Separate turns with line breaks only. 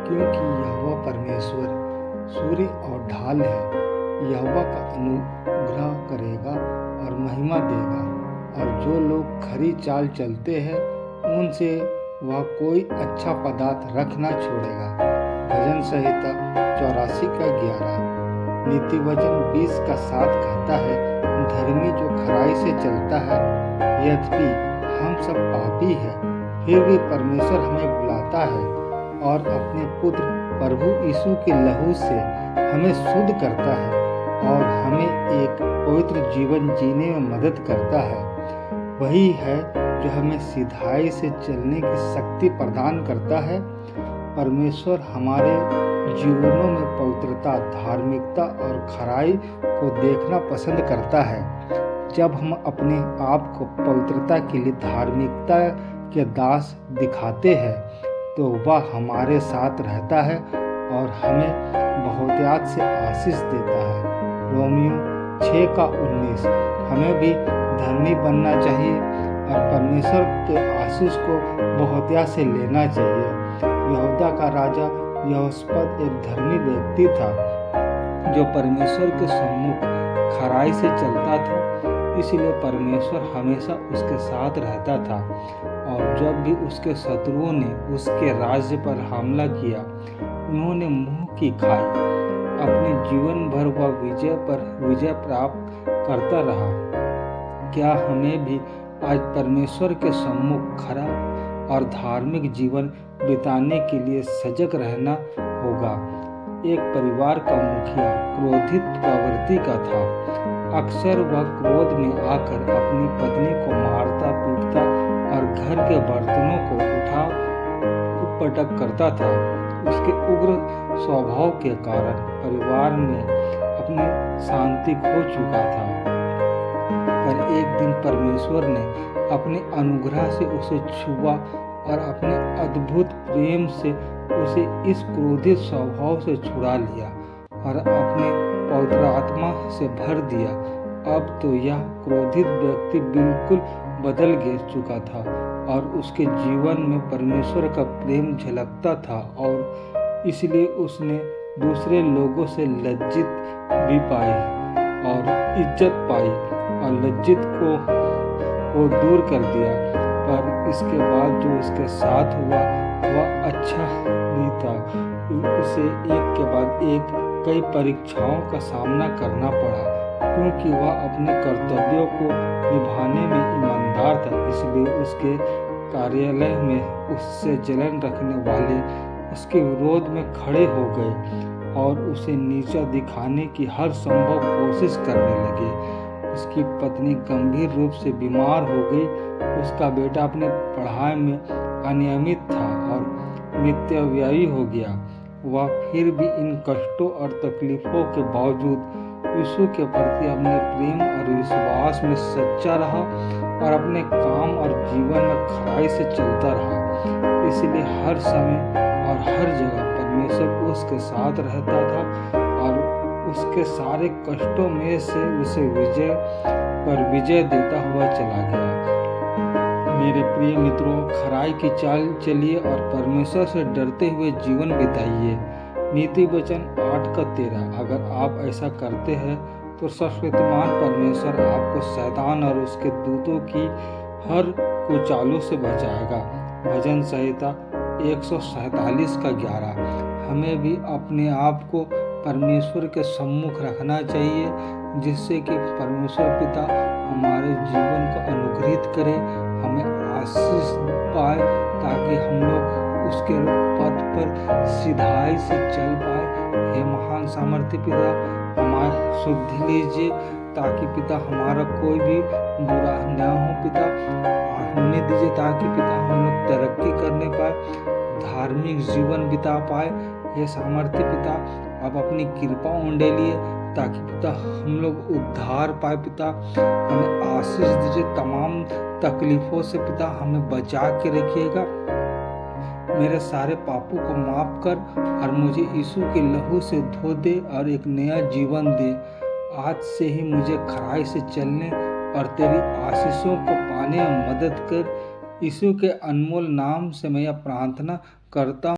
क्योंकि यहोवा परमेश्वर सूर्य और ढाल है। यहोवा का अनुग्रह करेगा और महिमा देगा, और जो लोग खरी चाल चलते हैं उनसे वह कोई अच्छा पदार्थ रख न छोड़ेगा। भजन संहिता 84 का 11। नीति वचन 20 का 7 कहता है, धर्मी जो खराई से चलता है, यद्यपि हम सब पापी हैं, फिर भी परमेश्वर हमें बुलाता है और अपने पुत्र प्रभु यीशु के लहू से हमें शुद्ध करता है और हमें एक पवित्र जीवन जीने में मदद करता है। वही है जो हमें सिधाई से चलने की शक्ति प्रदान करता है। परमेश्वर हमारे जीवनों में पवित्रता, धार्मिकता और खराई को देखना पसंद करता है। जब हम अपने आप को पवित्रता के लिए धार्मिकता के दास दिखाते हैं तो वह हमारे साथ रहता है और हमें बहुतायत से आशीष देता है। रोमियो 6 का 19। हमें भी धर्मी बनना चाहिए और परमेश्वर के आशीष को बहुतायत से लेना चाहिए। यहूदा का राजा यहोशपत एक धर्मी व्यक्ति था जो परमेश्वर के सम्मुख खराई से चलता था, इसलिए परमेश्वर हमेशा उसके साथ रहता था। और जब भी उसके शत्रुओं ने उसके राज्य पर हमला किया, उन्होंने मुंह की खाई। अपने जीवन भर वह विजय प्राप्त करता रहा। क्या हमें भी आज परमेश्वर के सम्मुख खरा और धार्मिक जीवन बिताने के लिए सजग रहना होगा। एक परिवार का मुखिया क्रोधित प्रवृत्ति का था। अक्सर वह क्रोध में आकर अपनी पत्नी को मारता पीटता और घर के बर्तनों को उठा पटक करता था। उसके उग्र स्वभाव के कारण परिवार में अपनी शांति खो चुका था। पर एक दिन परमेश्वर ने अपने अनुग्रह से उसे छुआ और अपने अद्भुत प्रेम से उसे इस क्रोधित स्वभाव से छुड़ा लिया और अपने पवित्र आत्मा से भर दिया। अब तो यह क्रोधित व्यक्ति बिल्कुल बदल चुका था और उसके जीवन में परमेश्वर का प्रेम झलकता था, और इसलिए उसने दूसरे लोगों से लज्जित भी पाई और इज्जत पाई और लज्जित को वो दूर कर दिया। पर इसके बाद जो उसके साथ हुआ वह अच्छा नहीं था। उसे एक के बाद एक कई परीक्षाओं का सामना करना पड़ा, क्योंकि वह अपने कर्तव्यों को निभाने में ईमानदार था। इसलिए उसके कार्यालय में उससे जलन रखने वाले उसके विरोध में खड़े हो गए और उसे नीचा दिखाने की हर संभव कोशिश करने लगे। उसकी पत्नी गंभीर रूप से बीमार हो गई। उसका बेटा अपने पढ़ाई में अनियमित था और मितव्ययी हो गया। वह फिर भी इन कष्टों और तकलीफों के बावजूद यीशु के प्रति अपने प्रेम और विश्वास में सच्चा रहा और अपने काम और जीवन में खराई से चलता रहा। इसलिए हर समय और हर जगह परमेश्वर उसके साथ रहता था और उसके सारे कष्टों में से उसे विजय देता हुआ चला गया। मेरे प्रिय मित्रों, खराई की चाल चलिए और परमेश्वर से डरते हुए जीवन बिताइए। नीति वचन 8 का 13। अगर आप ऐसा करते हैं तो सर्वशक्तिमान परमेश्वर आपको शैतान और उसके दूतों की हर कुचालों से बचाएगा। भजन संहिता 147 का 11। हमें भी अपने आप को परमेश्वर के सम्मुख रखना चाहिए, जिससे कि परमेश्वर पिता हमारे जीवन को अनुग्रहित करे, हमें आशीष पाए, ताकि हम लोग उसके पथ पर सिधाई से चल पाए। हे महान सामर्थ्य पिता, हमारे शुद्धि लीजिए, ताकि पिता हमारा कोई भी बुरा न हो। पिता होने दीजिए ताकि पिता हम लोग तरक्की करने पाए, धार्मिक जीवन बिता पाए। हे सामर्थ्य पिता, आप अपनी कृपा उंडेलिए ताकि पिता हम लोग उद्धार पाए। पिता हमें आशीष दीजिए, तमाम तकलीफों से पिता हमें बचा के रखिएगा। मेरे सारे पापों को माफ कर और मुझे यीशु के लहू से धो दे और एक नया जीवन दे। आज से ही मुझे खराई से चलने और तेरी आशीषों को पाने में मदद कर। यीशु के अनमोल नाम से मैं यह प्रार्थना करता हूँ।